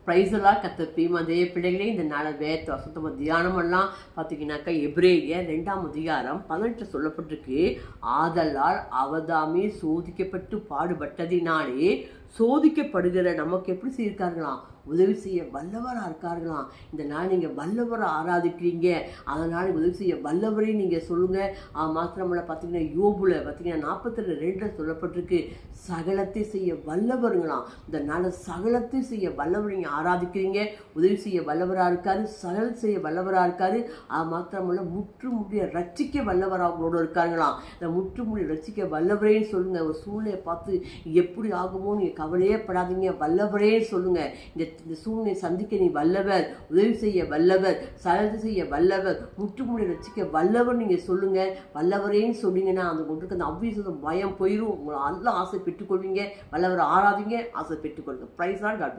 பிரைஸ்லாம் கத்தப்பையும் அதே பிள்ளைகளே இந்த நாளை வேத்த வசத்தமாக தியானமெல்லாம் பார்த்தீங்கன்னாக்கா எபிரேயர் 2 சொல்லப்பட்டிருக்கு. ஆதலால் அவதாமே சோதிக்கப்பட்டு பாடுபட்டதினாலே சோதிக்கப்படுகிற நமக்கு எப்படி செய்யிருக்கார்களாம், உதவி செய்ய வல்லவராக இருக்கார்களாம். இந்த நாள் நீங்கள் வல்லவரை ஆராதிக்கிறீங்க, அதனால் உதவி செய்ய வல்லவரையும் நீங்கள் சொல்லுங்கள். மாத்திரமல்ல பார்த்தீங்கன்னா யோபுல பார்த்தீங்கன்னா 42 சொல்லப்பட்டிருக்கு, சகலத்தை செய்ய வல்லவருங்களாம். இந்த நாளை சகலத்தை செய்ய வல்லவரை ஆராதிக்கிறீங்க, உதவி செய்ய வல்லவராக இருக்காரு, சகல செய்ய வல்லவராக இருக்காரு. மாத்திரமல்ல முற்றுமுடிய ரட்சிக்க வல்லவராக அவங்களோட இருக்காங்களாம். இந்த முற்றுமுடிய ரட்சிக்க வல்லவரேன்னு சொல்லுங்கள். ஒரு சூழ்நிலையை பார்த்து எப்படி ஆகுமோ நீங்கள் கவலையே படாதீங்க, வல்லவரே சொல்லுங்கள். இந்த சூழ்நிலை சந்திக்க நீ வல்லவர், உதவி செய்ய வல்லவர், சகலத்தை செய்ய வல்லவர், முற்றுமுடி ரசிக்க வல்லவர் நீங்கள் சொல்லுங்கள். வல்லவரேன்னு சொன்னீங்கன்னா அந்த கொண்டிருக்க அந்த அவ்விசுவாசம் பயம் போயிடும். உங்களை நல்ல ஆசை பெற்றுக்கொள்வீங்க. வல்லவரை ஆராதிங்க, ஆசை பெற்றுக்கொள்ளுங்க. Price all God.